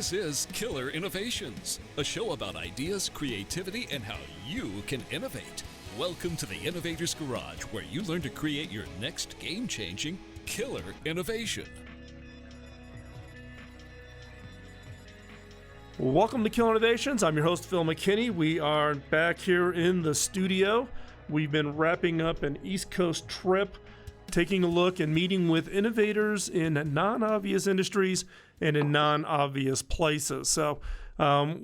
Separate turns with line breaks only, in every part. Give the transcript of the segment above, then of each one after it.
This is Killer Innovations, a show about ideas, creativity, and how you can innovate. Welcome to the Innovator's Garage, where you learn to create your next game-changing killer innovation.
Welcome to Killer Innovations. I'm your host, Phil McKinney. We are back here in the studio. We've been wrapping up an East Coast trip, taking a look and meeting with innovators in non-obvious industries and in non-obvious places. So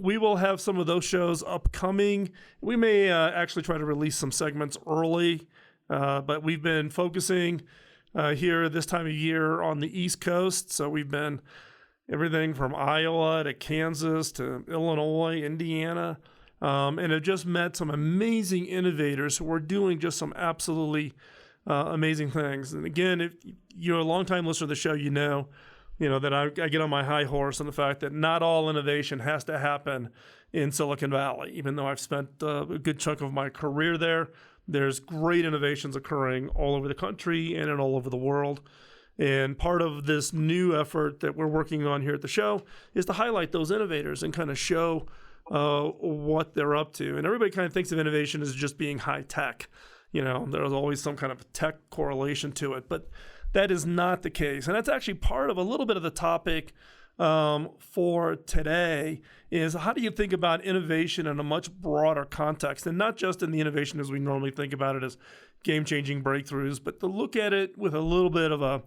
we will have some of those shows upcoming. We may actually try to release some segments early, but we've been focusing here this time of year on the East Coast. So we've been everything from Iowa to Kansas to Illinois, Indiana, and have just met some amazing innovators who are doing just some absolutely amazing things. And again, if you're a longtime listener to the show, you know that I get on my high horse on the fact that not all innovation has to happen in Silicon Valley. Even though I've spent a good chunk of my career there, there's great innovations occurring all over the country and all over the world. And part of this new effort that we're working on here at the show is to highlight those innovators and kind of show what they're up to. And everybody kind of thinks of innovation as just being high tech. There's always some kind of tech correlation to it, but that is not the case. And that's actually part of a little bit of the topic for today is how do you think about innovation in a much broader context, and not just in the innovation as we normally think about it as game-changing breakthroughs, but to look at it with a little bit of a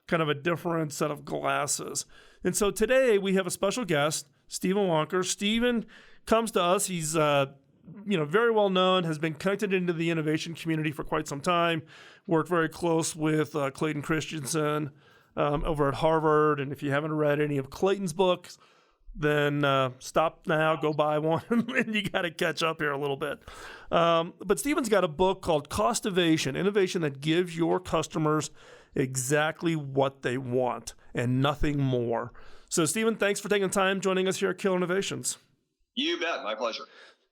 kind of a different set of glasses. And so today we have a special guest, Stephen Wunker. Stephen comes to us. He's very well known, has been connected into the innovation community for quite some time, worked very close with Clayton Christensen over at Harvard. And if you haven't read any of Clayton's books, then stop now, go buy one, and you got to catch up here a little bit. But Stephen's got a book called Costovation, innovation that gives your customers exactly what they want and nothing more. So Stephen, thanks for taking the time joining us here at Killer Innovations.
You bet, my pleasure.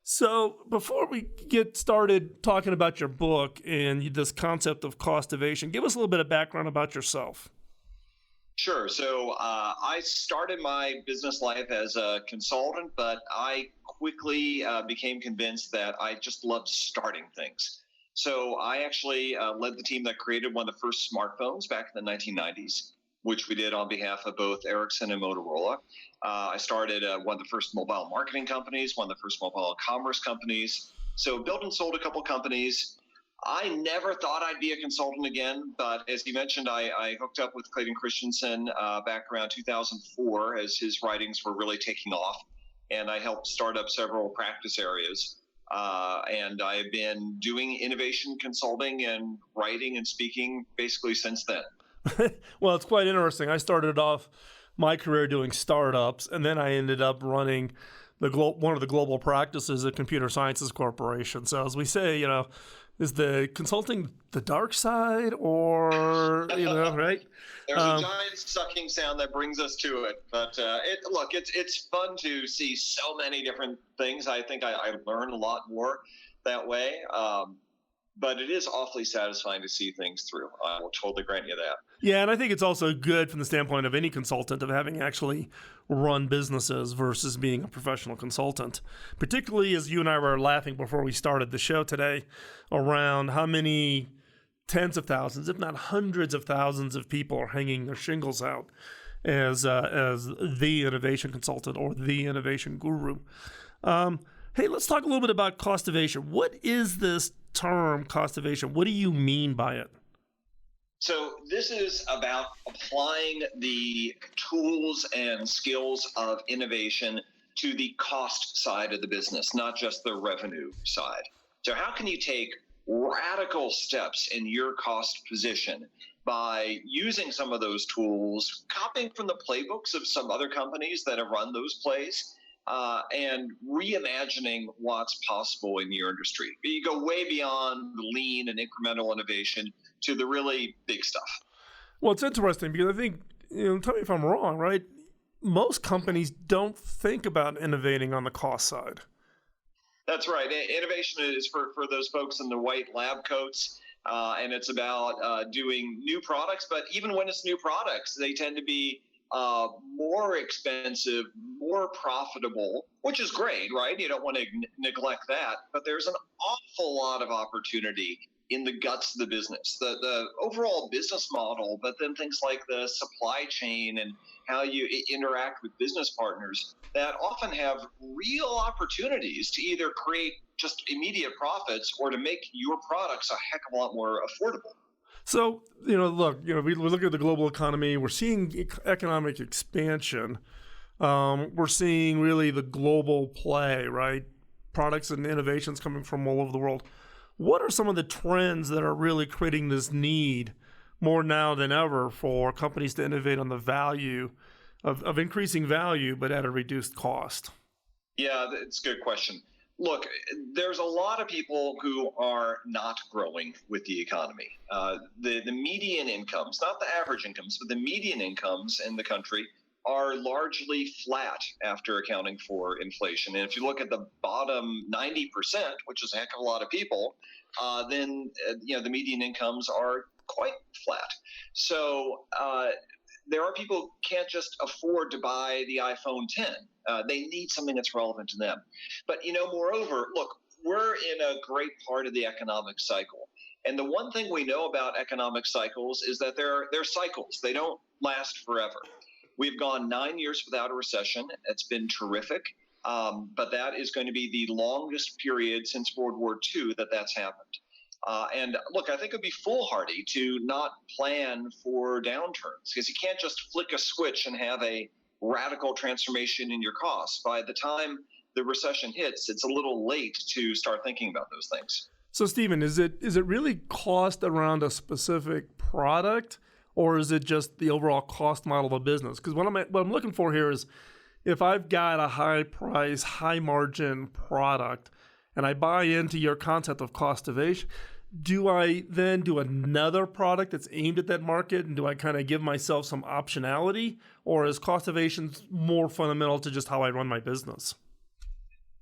So before we get started talking about your book and this concept of costovation, give us a little bit of background about yourself.
Sure. So I started my business life as a consultant, but I quickly became convinced that I just loved starting things. So I actually led the team that created one of the first smartphones back in the 1990s, which we did on behalf of both Ericsson and Motorola. I started one of the first mobile marketing companies, one of the first mobile commerce companies. So built and sold a couple companies. I never thought I'd be a consultant again, but as you mentioned, I hooked up with Clayton Christensen back around 2004 as his writings were really taking off, and I helped start up several practice areas. And I've been doing innovation consulting and writing and speaking basically since then.
Well, it's quite interesting. I started off my career doing startups, and then I ended up running one of the global practices at Computer Sciences Corporation. So as we say, is the consulting the dark side, or right?
There's a giant sucking sound that brings us to it. But it's fun to see so many different things. I think I learn a lot more that way. But it is awfully satisfying to see things through. I will totally grant you that.
Yeah, and I think it's also good from the standpoint of any consultant of having actually run businesses versus being a professional consultant, particularly as you and I were laughing before we started the show today around how many tens of thousands, if not hundreds of thousands of people are hanging their shingles out as the innovation consultant or the innovation guru. Hey, let's talk a little bit about costovation. What is this term, costovation? What do you mean by it?
So this is about applying the tools and skills of innovation to the cost side of the business, not just the revenue side. So how can you take radical steps in your cost position by using some of those tools, copying from the playbooks of some other companies that have run those plays, and reimagining what's possible in your industry? You go way beyond the lean and incremental innovation to the really big stuff.
Well, it's interesting because I think, tell me if I'm wrong, right? Most companies don't think about innovating on the cost side.
That's right. Innovation is for those folks in the white lab coats, and it's about doing new products. But even when it's new products, they tend to be more expensive, more profitable, which is great, right? You don't want to neglect that, but there's an awful lot of opportunity in the guts of the business, the overall business model, but then things like the supply chain and how you interact with business partners that often have real opportunities to either create just immediate profits or to make your products a heck of a lot more affordable.
So, look, we look at the global economy, we're seeing economic expansion. We're seeing really the global play, right? Products and innovations coming from all over the world. What are some of the trends that are really creating this need more now than ever for companies to innovate on the value of increasing value, but at a reduced cost?
Yeah, it's a good question. Look, there's a lot of people who are not growing with the economy. The median incomes, not the average incomes, but the median incomes in the country are largely flat after accounting for inflation. And if you look at the bottom 90%, which is a heck of a lot of people, then the median incomes are quite flat. So there are people who can't just afford to buy the iPhone 10. They need something that's relevant to them. But, moreover, look, we're in a great part of the economic cycle. And the one thing we know about economic cycles is that they're cycles. They don't last forever. We've gone 9 years without a recession. It's been terrific. But that is going to be the longest period since World War II that's happened. And look, I think it'd be foolhardy to not plan for downturns because you can't just flick a switch and have a radical transformation in your costs. By the time the recession hits, it's a little late to start thinking about those things.
So, Stephen, is it really cost around a specific product, or is it just the overall cost model of a business? Because what I'm looking for here is if I've got a high price, high margin product, and I buy into your concept of Costovation, do I then do another product that's aimed at that market, and do I kind of give myself some optionality, or is Costovation more fundamental to just how I run my business?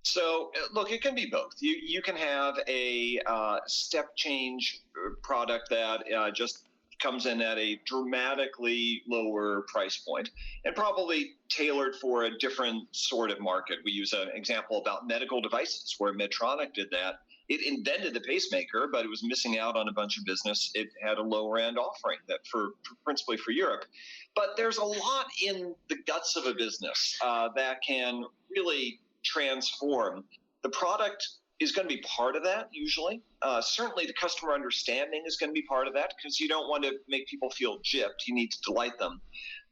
So, look, it can be both. You can have a step change product that just comes in at a dramatically lower price point and probably tailored for a different sort of market. We use an example about medical devices where Medtronic did that. It invented the pacemaker, but it was missing out on a bunch of business. It had a lower end offering that principally for Europe. But there's a lot in the guts of a business that can really transform. The product is going to be part of that usually. Certainly the customer understanding is going to be part of that because you don't want to make people feel gypped. You need to delight them.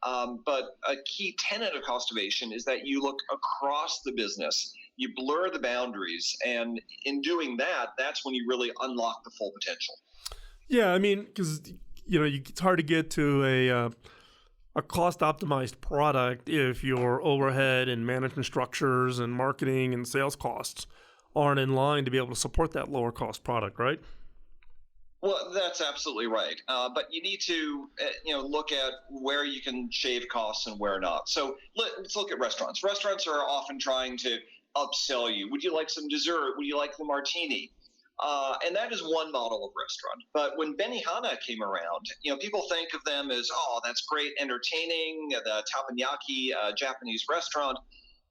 But a key tenet of Costovation is that you look across the business, you blur the boundaries, and in doing that, that's when you really unlock the full potential.
Yeah, I mean, because it's hard to get to a cost-optimized product if your overhead and management structures and marketing and sales costs aren't in line to be able to support that lower-cost product, right?
Well, that's absolutely right. But you need to, look at where you can shave costs and where not. So let's look at restaurants. Restaurants are often trying to upsell you. Would you like some dessert? Would you like the martini? And that is one model of restaurant. But when Benihana came around, people think of them as, oh, that's great, entertaining, the teppanyaki Japanese restaurant.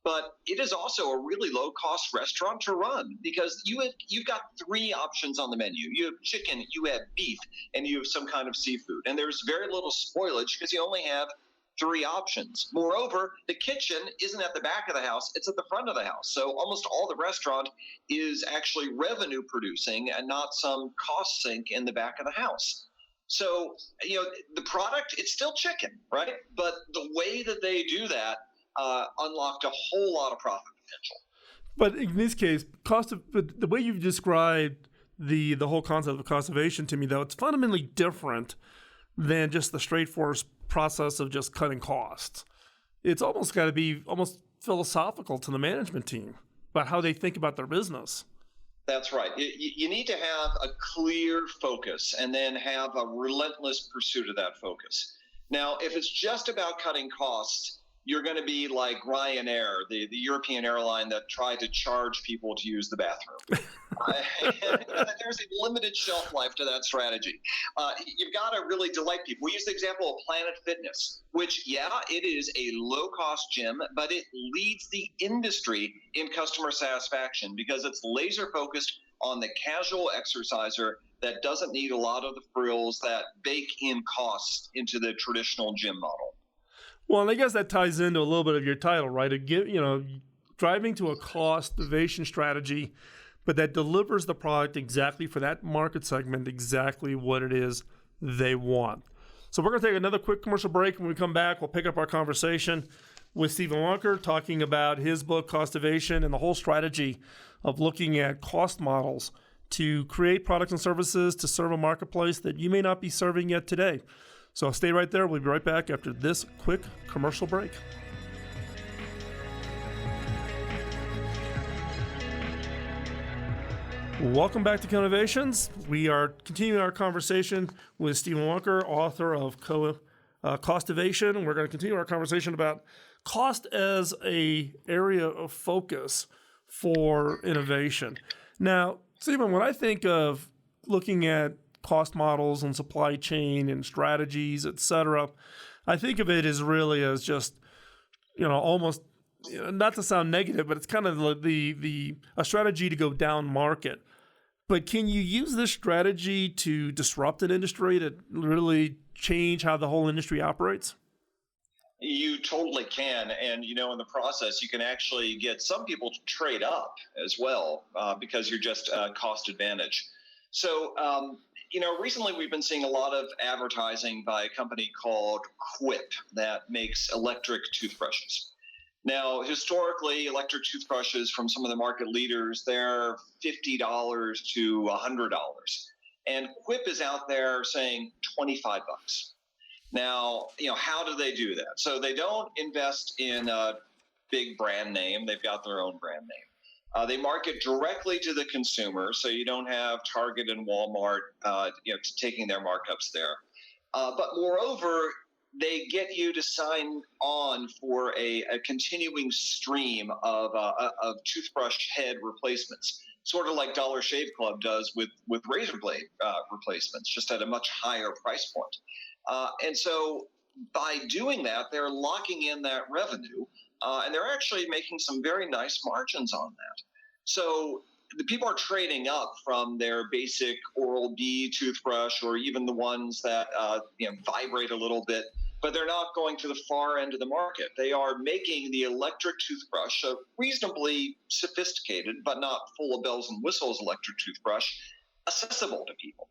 But it is also a really low-cost restaurant to run because you've got three options on the menu. You have chicken, you have beef, and you have some kind of seafood. And there's very little spoilage because you only have three options. Moreover, the kitchen isn't at the back of the house, it's at the front of the house. So almost all the restaurant is actually revenue producing and not some cost sink in the back of the house. So, the product, it's still chicken, right? But the way that they do that unlocked a whole lot of profit potential.
But in this case, but the way you've described the whole concept of Costovation to me, though, it's fundamentally different than just the straightforward process of just cutting costs. It's almost got to be almost philosophical to the management team about how they think about their business.
That's right. You need to have a clear focus and then have a relentless pursuit of that focus. Now, if it's just about cutting costs, you're going to be like Ryanair, the European airline that tried to charge people to use the bathroom. There's a limited shelf life to that strategy. You've got to really delight people. We use the example of Planet Fitness, which, yeah, it is a low-cost gym, but it leads the industry in customer satisfaction because it's laser-focused on the casual exerciser that doesn't need a lot of the frills that bake in costs into the traditional gym model.
Well, and I guess that ties into a little bit of your title, right? Driving to a Costovation strategy, but that delivers the product exactly for that market segment, exactly what it is they want. So we're going to take another quick commercial break. When we come back, we'll pick up our conversation with Stephen Wunker, talking about his book, Costovation, and the whole strategy of looking at cost models to create products and services to serve a marketplace that you may not be serving yet today. So stay right there. We'll be right back after this quick commercial break. Welcome back to Innovations. We are continuing our conversation with Stephen Wunker, author of Costovation. We're going to continue our conversation about cost as an area of focus for innovation. Now, Stephen, when I think of looking at cost models and supply chain and strategies, et cetera, I think of it as really as just, almost, not to sound negative, but it's kind of a strategy to go down market. But can you use this strategy to disrupt an industry, to really change how the whole industry operates?
You totally can. And, in the process, you can actually get some people to trade up as well because you're just cost advantage. So, recently we've been seeing a lot of advertising by a company called Quip that makes electric toothbrushes. Now, historically, electric toothbrushes from some of the market leaders, they're $50 to $100. And Quip is out there saying $25. Now, how do they do that? So they don't invest in a big brand name. They've got their own brand name. They market directly to the consumer, so you don't have Target and Walmart taking their markups there. But moreover, they get you to sign on for a continuing stream of toothbrush head replacements, sort of like Dollar Shave Club does with razor blade replacements, just at a much higher price point. And so by doing that, they're locking in that revenue, and they're actually making some very nice margins on that. So the people are trading up from their basic Oral-B toothbrush, or even the ones that vibrate a little bit, but they're not going to the far end of the market. They are making the electric toothbrush, a reasonably sophisticated but not full of bells and whistles electric toothbrush, accessible to people.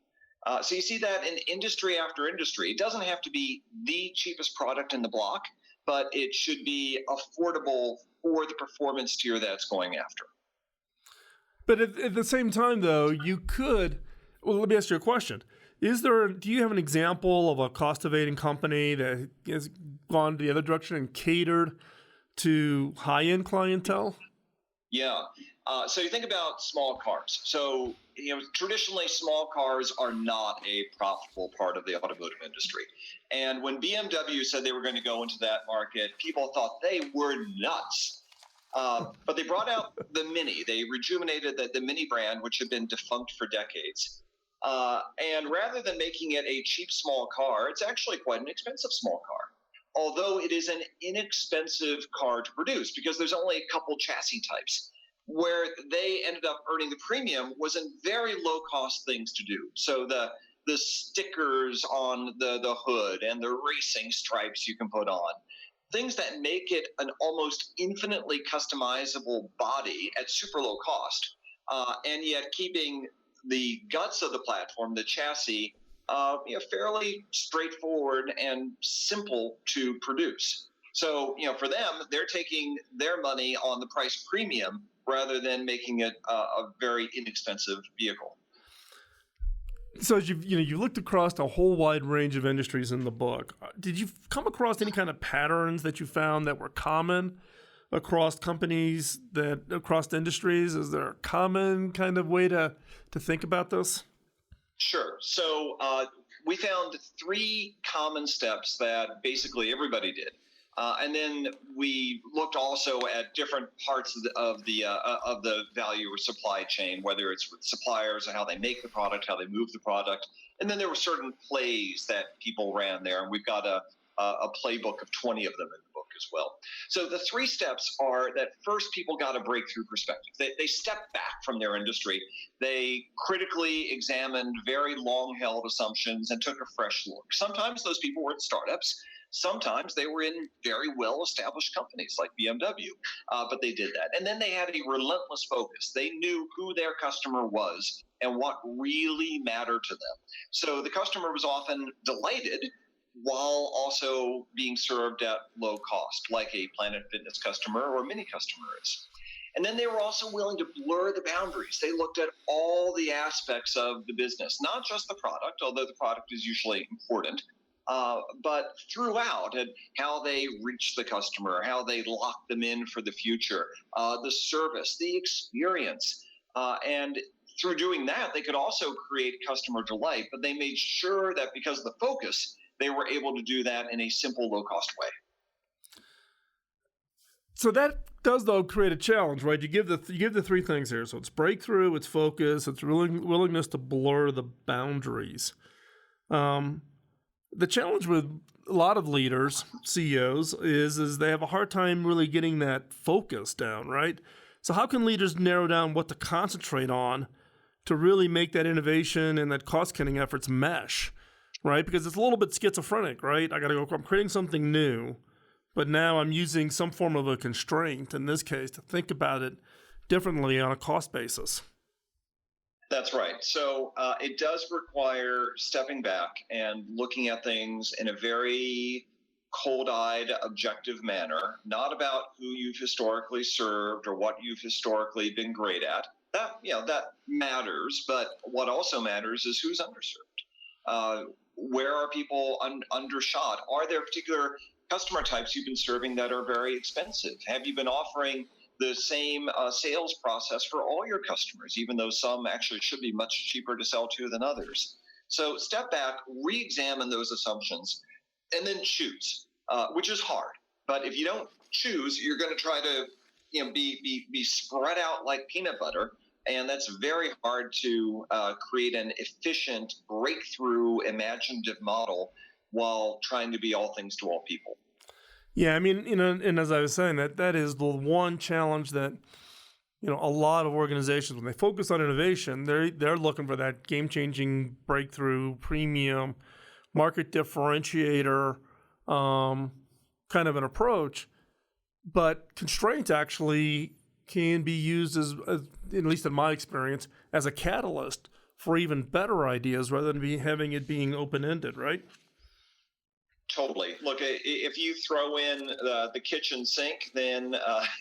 So you see that in industry after industry. It doesn't have to be the cheapest product in the block, but it should be affordable for the performance tier that's going after.
But at the same time, though, you could. Well, let me ask you a question. Do you have an example of a cost-evading company that has gone the other direction and catered to high-end clientele?
Yeah. So you think about small cars. So, traditionally small cars are not a profitable part of the automotive industry. And when BMW said they were going to go into that market, people thought they were nuts. But they brought out the Mini. They rejuvenated the Mini brand, which had been defunct for decades. And rather than making it a cheap small car, it's actually quite an expensive small car. Although it is an inexpensive car to produce because there's only a couple chassis types. Where they ended up earning the premium was in very low-cost things to do. So the stickers on the hood and the racing stripes you can put on, things that make it an almost infinitely customizable body at super low cost, and yet keeping the guts of the platform, the chassis, fairly straightforward and simple to produce. So, for them, they're taking their money on the price premium rather than making it a very inexpensive vehicle.
So as you looked across a whole wide range of industries in the book, did you come across any kind of patterns that you found that were common across companies, across industries? Is there a common kind of way to think about this?
Sure. So we found three common steps that basically everybody did. And then we looked also at different parts of the value or supply chain, whether it's with suppliers and how they make the product, how they move the product. And then there were certain plays that people ran there, and we've got a playbook of 20 of them in the book as well. So the 3 steps are that first, people got a breakthrough perspective. They stepped back from their industry. They critically examined very long-held assumptions and took a fresh look. Sometimes those people were at startups. Sometimes they were in very well-established companies like BMW, but they did that. And then they had a relentless focus. They knew who their customer was and what really mattered to them. So the customer was often delighted while also being served at low cost, like a Planet Fitness customer or Mini customer is. And then they were also willing to blur the boundaries. They looked at all the aspects of the business, not just the product, although the product is usually important, but throughout, and how they reach the customer, how they lock them in for the future, the service, the experience. And through doing that, they could also create customer delight, but they made sure that because of the focus, they were able to do that in a simple, low-cost way.
So that does, though, create a challenge, right? You give the 3 things here. So it's breakthrough, it's focus, it's willingness to blur the boundaries. The challenge with a lot of leaders, CEOs, is they have a hard time really getting that focus down, right? So how can leaders narrow down what to concentrate on to really make that innovation and that cost-cutting efforts mesh, right? Because it's a little bit schizophrenic, right? I'm creating something new, but now I'm using some form of a constraint, in this case, to think about it differently on a cost basis.
That's right. So it does require stepping back and looking at things in a very cold-eyed, objective manner, not about who you've historically served or what you've historically been great at. That matters, but what also matters is who's underserved. Where are people undershot? Are there particular customer types you've been serving that are very expensive? Have you been offering the same sales process for all your customers, even though some actually should be much cheaper to sell to than others? So step back, re-examine those assumptions, and then choose, which is hard. But if you don't choose, you're going to try to be spread out like peanut butter, and that's very hard to create an efficient, breakthrough, imaginative model while trying to be all things to all people.
Yeah, I mean, and as I was saying, that is the one challenge that, a lot of organizations, when they focus on innovation, they're looking for that game-changing breakthrough, premium, market differentiator kind of an approach. But constraints actually can be used as, at least in my experience, as a catalyst for even better ideas rather than having it being open-ended, right?
Totally. Look, if you throw in the kitchen sink, then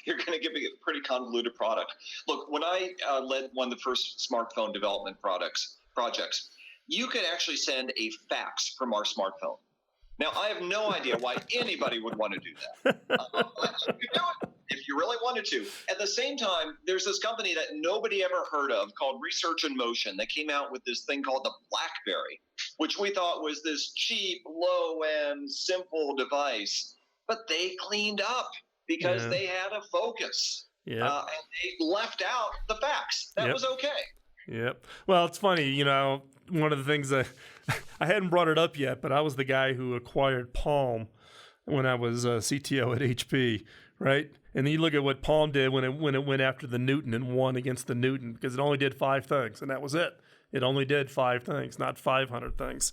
you're going to get a pretty convoluted product. Look, when I led one of the first smartphone development projects, you could actually send a fax from our smartphone. Now, I have no idea why anybody would want to do that. You could do it if you really wanted to. At the same time, there's this company that nobody ever heard of called Research in Motion that came out with this thing called the BlackBerry, which we thought was this cheap, low-end, simple device. But they cleaned up because they had a focus. And they left out the fax. That was okay.
Yep. Well, it's funny, one of the things that I hadn't brought it up yet, but I was the guy who acquired Palm when I was CTO at HP, right? And then you look at what Palm did when it went after the Newton and won against the Newton, because it only did 5 things, and that was it. It only did 5 things, not 500 things.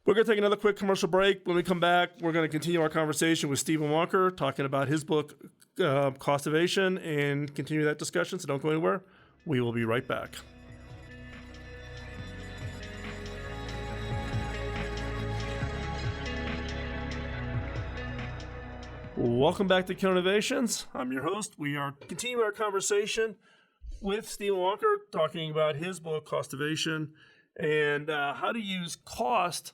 We're going to take another quick commercial break. When we come back, we're going to continue our conversation with Stephen Wunker, talking about his book, Costovation, and continue that discussion, so don't go anywhere. We will be right back. Welcome back to Innovations. I'm your host. We are continuing our conversation with Stephen Wunker, talking about his book, Costovation, and how to use cost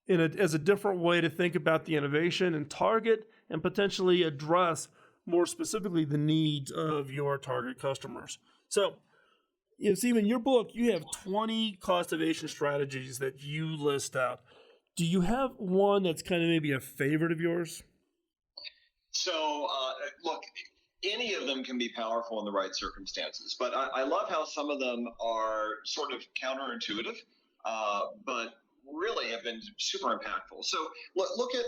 as a different way to think about the innovation and target and potentially address more specifically the needs of your target customers. So, Stephen, in your book, you have 20 Costovation strategies that you list out. Do you have one that's kind of maybe a favorite of yours?
So, look, any of them can be powerful in the right circumstances, but I love how some of them are sort of counterintuitive, but really have been super impactful. So, look at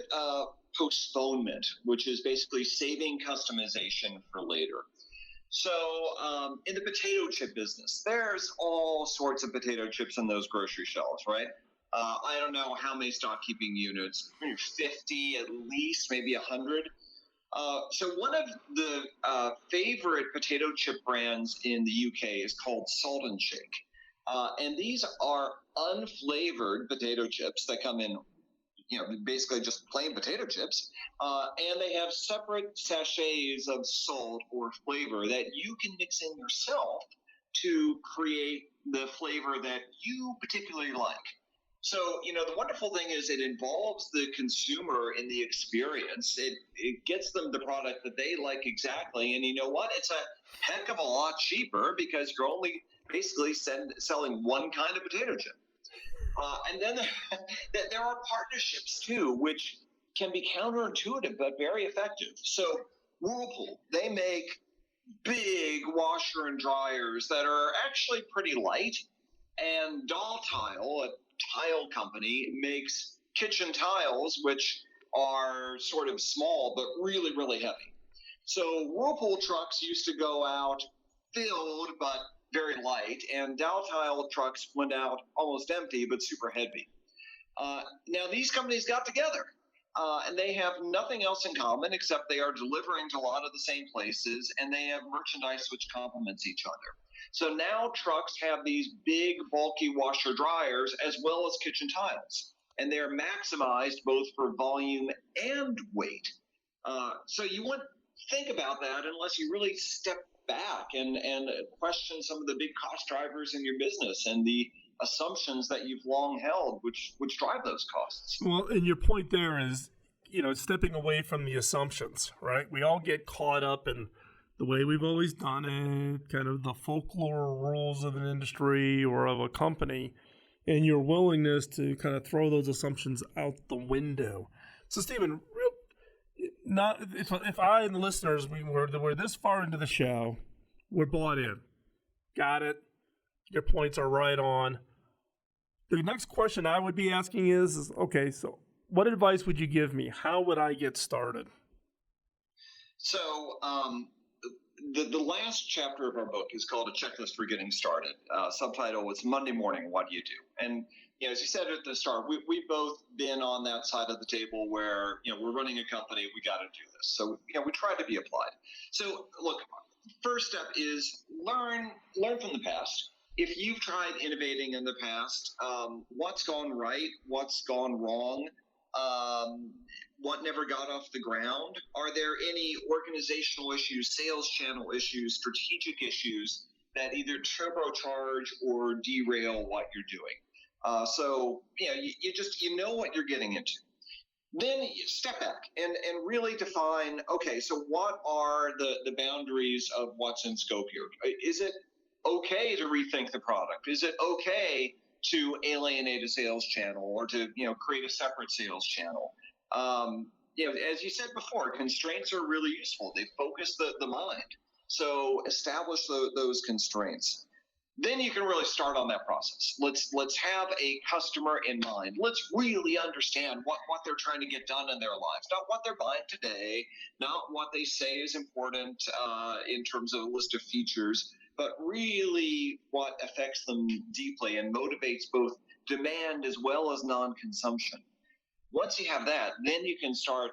postponement, which is basically saving customization for later. So, in the potato chip business, there's all sorts of potato chips in those grocery shelves, right? I don't know how many stock keeping units, 50 at least, maybe 100. So one of the favorite potato chip brands in the UK is called Salt and Shake. And these are unflavored potato chips that come in, basically just plain potato chips. And they have separate sachets of salt or flavor that you can mix in yourself to create the flavor that you particularly like. So, the wonderful thing is it involves the consumer in the experience. It gets them the product that they like exactly. And you know what? It's a heck of a lot cheaper because you're only basically selling one kind of potato chip. And then there are partnerships, too, which can be counterintuitive but very effective. So Whirlpool, they make big washer and dryers that are actually pretty light. And Doll Tile, a tile company, makes kitchen tiles, which are sort of small but really, really heavy. So Whirlpool trucks used to go out filled but very light, and Doll Tile trucks went out almost empty but super heavy. Now these companies got together, and they have nothing else in common except they are delivering to a lot of the same places, and they have merchandise which complements each other. So now trucks have these big, bulky washer dryers as well as kitchen tiles, and they're maximized both for volume and weight. So you wouldn't think about that unless you really step back and question some of the big cost drivers in your business and the assumptions that you've long held, which drive those costs.
Well, and your point there is, stepping away from the assumptions, right? We all get caught up in the way we've always done it, kind of the folklore rules of an industry or of a company, and your willingness to kind of throw those assumptions out the window. So, Stephen, if I and the listeners we're this far into the show, we're bought in, got it. Your points are right on. The next question I would be asking is okay, so what advice would you give me? How would I get started?
So, the last chapter of our book is called A Checklist for Getting Started. Subtitle was Monday Morning, What Do You Do? And, as you said at the start, we've both been on that side of the table where, we're running a company, we got to do this. So, we try to be applied. So, look, first step is learn from the past. If you've tried innovating in the past, what's gone right, what's gone wrong, what never got off the ground? Are there any organizational issues, sales channel issues, strategic issues that either turbocharge or derail what you're doing? So, you know what you're getting into. Then you step back and really define, okay, so what are the boundaries of what's in scope here? Is it okay to rethink the product? Is it okay to alienate a sales channel or to, create a separate sales channel? As you said before, constraints are really useful. They focus the mind. So establish those constraints. Then you can really start on that process. Let's have a customer in mind. Let's really understand what they're trying to get done in their lives, not what they're buying today, not what they say is important in terms of a list of features, but really what affects them deeply and motivates both demand as well as non-consumption. Once you have that, then you can start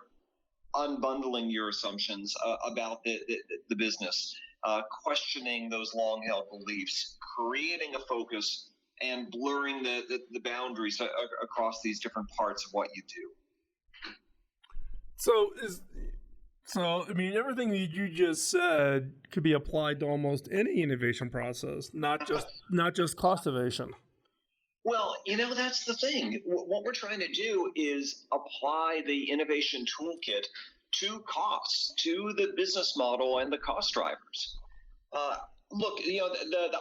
unbundling your assumptions about the business, questioning those long-held beliefs, creating a focus, and blurring the boundaries across these different parts of what you do.
So, everything that you just said could be applied to almost any innovation process, not just Costovation.
Well, that's the thing. What we're trying to do is apply the innovation toolkit to costs, to the business model and the cost drivers. Look, the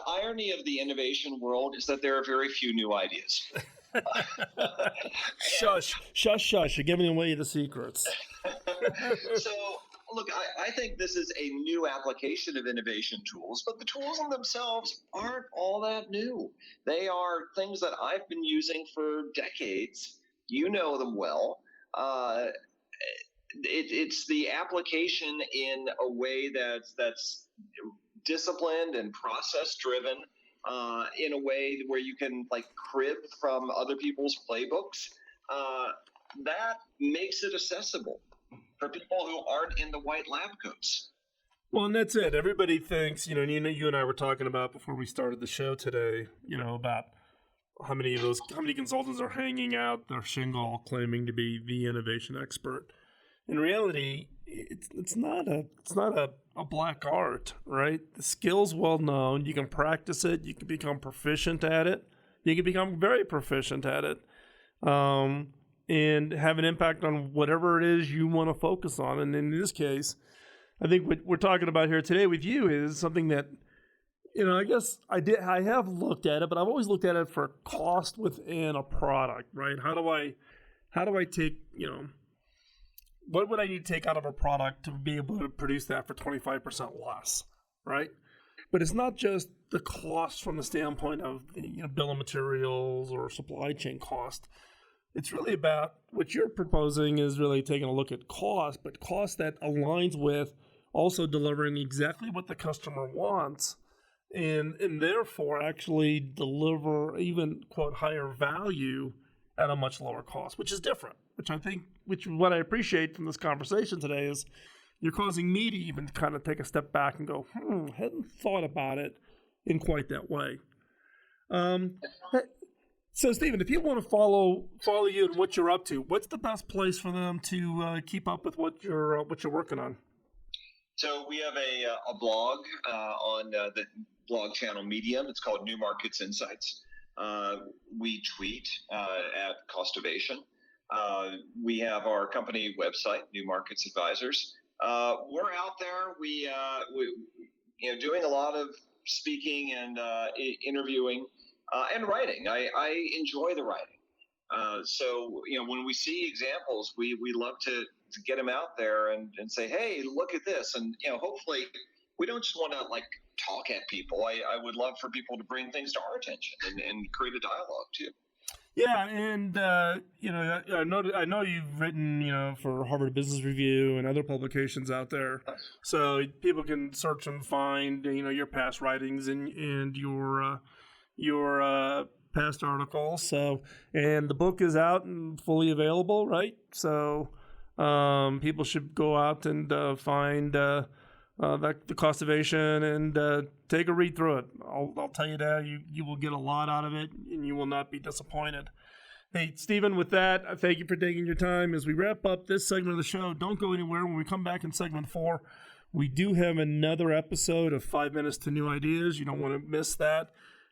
irony of the innovation world is that there are very few new ideas.
Shush. You're giving away the secrets.
So, look, I think this is a new application of innovation tools, but the tools in themselves aren't all that new. They are things that I've been using for decades. You know them well. It's the application in a way that's disciplined and process driven, in a way where you can like crib from other people's playbooks. That makes it accessible for people who aren't in the white lab coats.
Well, and that's it. Everybody thinks, you and I were talking about before we started the show today, about how many consultants are hanging out their shingle claiming to be the innovation expert. In reality, it's not a black art, right? The skill's well known. You can practice it. You can become proficient at it. You can become very proficient at it, and have an impact on whatever it is you want to focus on. And in this case, I think what we're talking about here today with you is something that, I guess I have looked at it, but I've always looked at it for cost within a product, right? How do I take, what would I need to take out of a product to be able to produce that for 25% less, right? But it's not just the cost from the standpoint of bill of materials or supply chain cost. It's really about what you're proposing is really taking a look at cost, but cost that aligns with also delivering exactly what the customer wants, and therefore actually deliver even, quote, higher value at a much lower cost, which is different, which what I appreciate from this conversation today is you're causing me to even kind of take a step back and go, hadn't thought about it in quite that way. So, Stephen, if you want to follow you and what you're up to, what's the best place for them to keep up with what you're working on?
So we have a blog on the blog channel Medium. It's called New Markets Insights. We tweet at Costovation. We have our company website, New Markets Advisors. We're out there. We doing a lot of speaking and interviewing and writing. I enjoy the writing. So when we see examples, we love to get them out there and say, hey, look at this, and hopefully we don't just want to like talk at people. I would love for people to bring things to our attention and create a dialogue too.
Yeah, and I know you've written for Harvard Business Review and other publications out there, so people can search and find your past writings and your past articles. So, and the book is out and fully available, right? So people should go out and find the Costovation and take a read through it. I'll tell you that you will get a lot out of it, and you will not be disappointed. Hey, Stephen, with that, I thank you for taking your time. As we wrap up this segment of the show, don't go anywhere. When we come back in segment 4, we do have another episode of 5 Minutes to New Ideas. You don't want to miss that.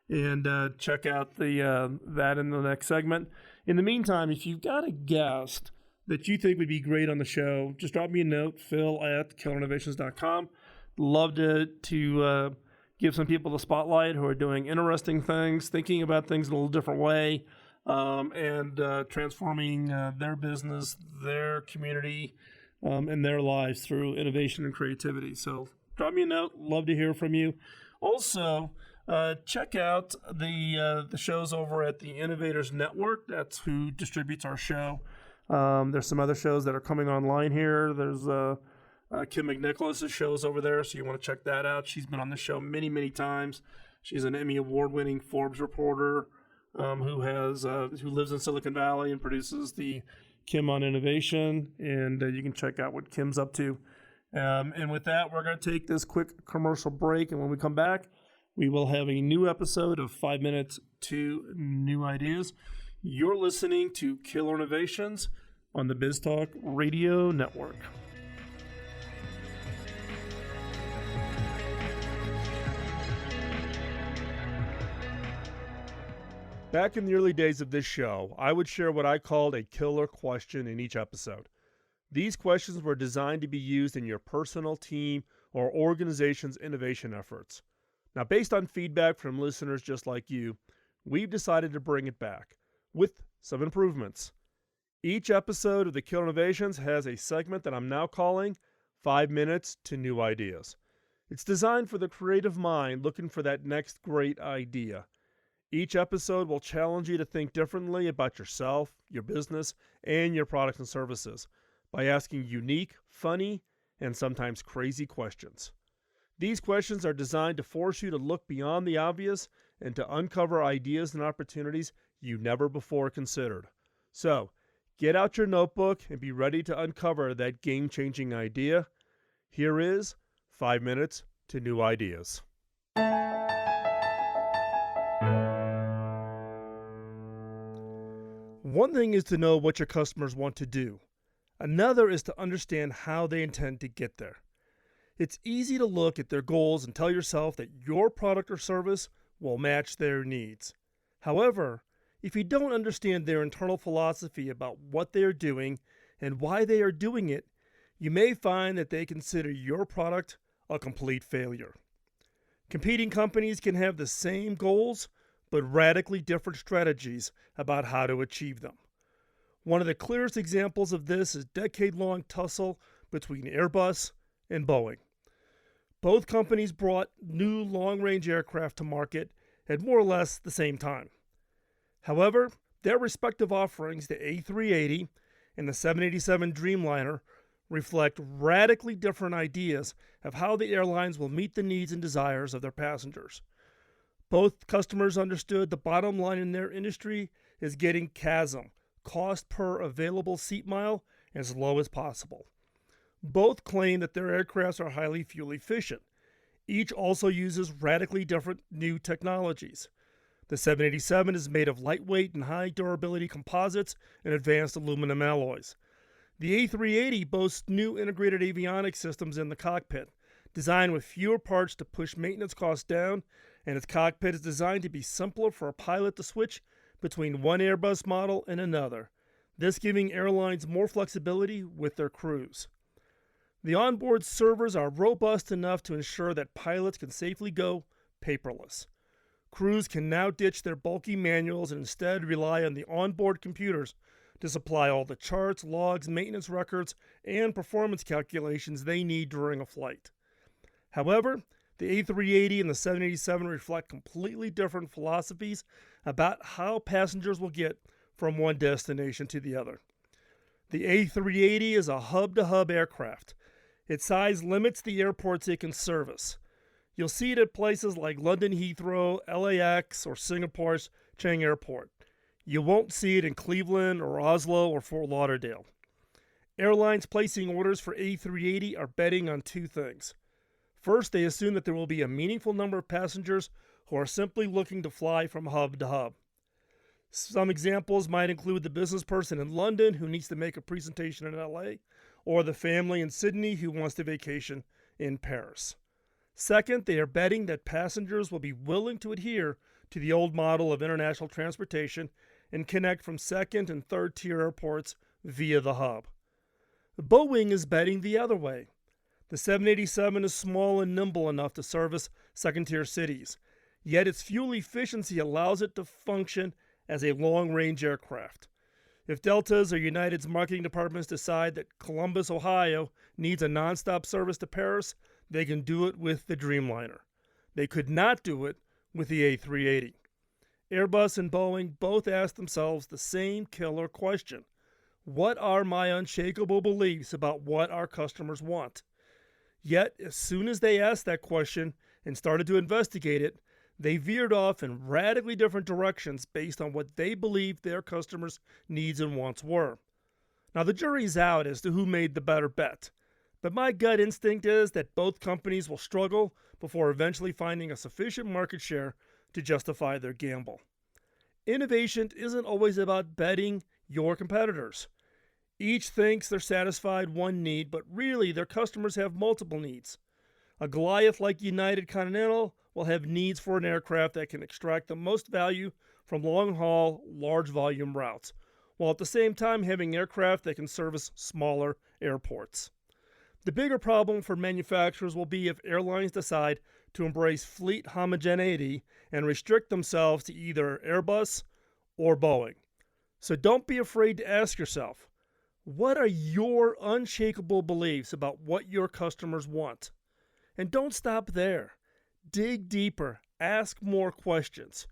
And check out that in the next segment. In the meantime, if you've got a guest that you think would be great on the show, just drop me a note, phil@killerinnovations.com. Love to give some people the spotlight who are doing interesting things, thinking about things in a little different way, and transforming their business, their community, and their lives through innovation and creativity. So drop me a note. Love to hear from you. Also, check out the shows over at the Innovators Network. That's who distributes our show. There's some other shows that are coming online here. There's Kim McNicholas' shows over there, so you want to check that out. She's been on the show many, many times. She's an Emmy award-winning Forbes reporter who lives in Silicon Valley and produces the Kim on Innovation, and you can check out what Kim's up to. And with that, we're going to take this quick commercial break, and when we come back, we will have a new episode of 5 Minutes to New Ideas. You're listening to Killer Innovations on the BizTalk Radio Network. Back in the early days of this show, I would share what I called a killer question in each episode. These questions were designed to be used in your personal, team, or organization's innovation efforts. Now, based on feedback from listeners just like you, we've decided to bring it back with some improvements. Each episode of the Killer Innovations has a segment that I'm now calling 5 minutes to new ideas. It's designed for the creative mind looking for that next great idea. Each episode will challenge you to think differently about yourself, your business, and your products and services by asking unique, funny, and sometimes crazy questions. These questions are designed to force you to look beyond the obvious and to uncover ideas and opportunities you never before considered. So, get out your notebook and be ready to uncover that game-changing idea. Here is 5 minutes to new ideas. One thing is to know what your customers want to do. Another is to understand how they intend to get there. It's easy to look at their goals and tell yourself that your product or service will match their needs. However, if you don't understand their internal philosophy about what they are doing and why they are doing it, you may find that they consider your product a complete failure. Competing companies can have the same goals, but radically different strategies about how to achieve them. One of the clearest examples of this is decade-long tussle between Airbus and Boeing. Both companies brought new long-range aircraft to market at more or less the same time. However, their respective offerings, the A380 and the 787 Dreamliner, reflect radically different ideas of how the airlines will meet the needs and desires of their passengers. Both customers understood the bottom line in their industry is getting CASM, cost per available seat mile, as low as possible. Both claim that their aircrafts are highly fuel efficient. Each also uses radically different new technologies. The 787 is made of lightweight and high durability composites and advanced aluminum alloys. The A380 boasts new integrated avionics systems in the cockpit, designed with fewer parts to push maintenance costs down, and its cockpit is designed to be simpler for a pilot to switch between one Airbus model and another, thus giving airlines more flexibility with their crews. The onboard servers are robust enough to ensure that pilots can safely go paperless. Crews can now ditch their bulky manuals and instead rely on the onboard computers to supply all the charts, logs, maintenance records, and performance calculations they need during a flight. However, the A380 and the 787 reflect completely different philosophies about how passengers will get from one destination to the other. The A380 is a hub-to-hub aircraft. Its size limits the airports it can service. You'll see it at places like London Heathrow, LAX, or Singapore's Chang Airport. You won't see it in Cleveland or Oslo or Fort Lauderdale. Airlines placing orders for A380 are betting on two things. First, they assume that there will be a meaningful number of passengers who are simply looking to fly from hub to hub. Some examples might include the business person in London who needs to make a presentation in LA, or the family in Sydney who wants to vacation in Paris. Second, they are betting that passengers will be willing to adhere to the old model of international transportation and connect from second and third tier airports via the hub. Boeing is betting the other way. The 787 is small and nimble enough to service second-tier cities, yet its fuel efficiency allows it to function as a long-range aircraft. If Delta's or United's marketing departments decide that Columbus, Ohio needs a nonstop service to Paris, they can do it with the Dreamliner. They could not do it with the A380. Airbus and Boeing both ask themselves the same killer question. What are my unshakable beliefs about what our customers want? Yet, as soon as they asked that question and started to investigate it, they veered off in radically different directions based on what they believed their customers' needs and wants were. Now, the jury's out as to who made the better bet, but my gut instinct is that both companies will struggle before eventually finding a sufficient market share to justify their gamble. Innovation isn't always about betting your competitors. Each thinks they're satisfied one need, but really their customers have multiple needs. A Goliath like United Continental will have needs for an aircraft that can extract the most value from long-haul, large-volume routes, while at the same time having aircraft that can service smaller airports. The bigger problem for manufacturers will be if airlines decide to embrace fleet homogeneity and restrict themselves to either Airbus or Boeing. So don't be afraid to ask yourself, What are your unshakable beliefs about what your customers want? And don't stop there. Dig deeper. Ask more questions.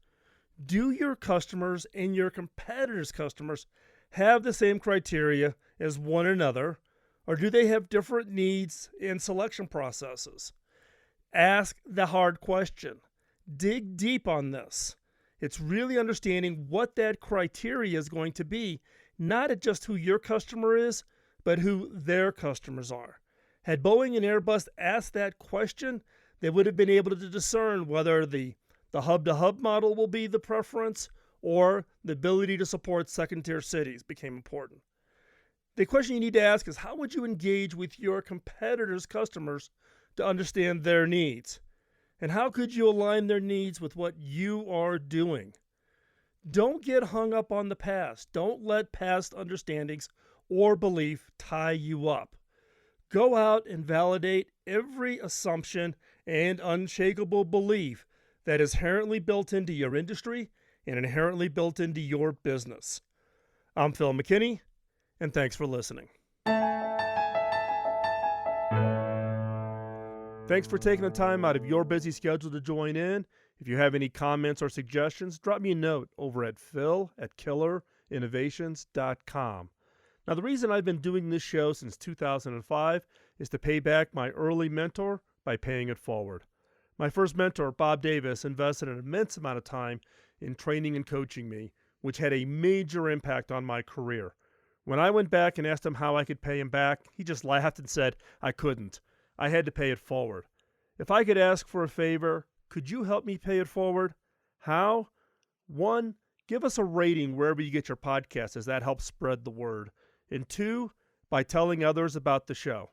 Do your customers and your competitors' customers have the same criteria as one another, or do they have different needs and selection processes? Ask the hard question. Dig deep on this. It's really understanding what that criteria is going to be, not at just who your customer is, but who their customers are. Had Boeing and Airbus asked that question, they would have been able to discern whether the hub-to-hub model will be the preference or the ability to support second-tier cities became important. The question you need to ask is, how would you engage with your competitors' customers to understand their needs? And how could you align their needs with what you are doing? Don't get hung up on the past. Don't let past understandings or belief tie you up. Go out and validate every assumption and unshakable belief that is inherently built into your industry and inherently built into your business. I'm Phil McKinney, and thanks for listening. Thanks for taking the time out of your busy schedule to join in. If you have any comments or suggestions, drop me a note over at phil@killerinnovations.com. Now, the reason I've been doing this show since 2005 is to pay back my early mentor by paying it forward. My first mentor, Bob Davis, invested an immense amount of time in training and coaching me, which had a major impact on my career. When I went back and asked him how I could pay him back, he just laughed and said I couldn't. I had to pay it forward. If I could ask for a favor, could you help me pay it forward? How? 1, give us a rating wherever you get your podcasts, as that helps spread the word. And 2, by telling others about the show.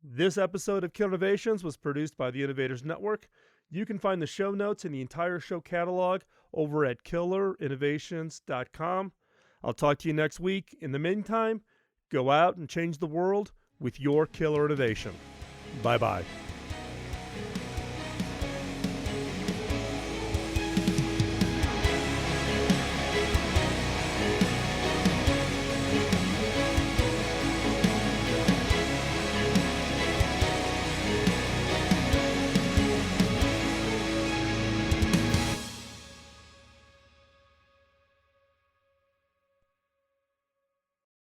This episode of Killer Innovations was produced by the Innovators Network. You can find the show notes and the entire show catalog over at killerinnovations.com. I'll talk to you next week. In the meantime, go out and change the world with your killer innovation. Bye-bye.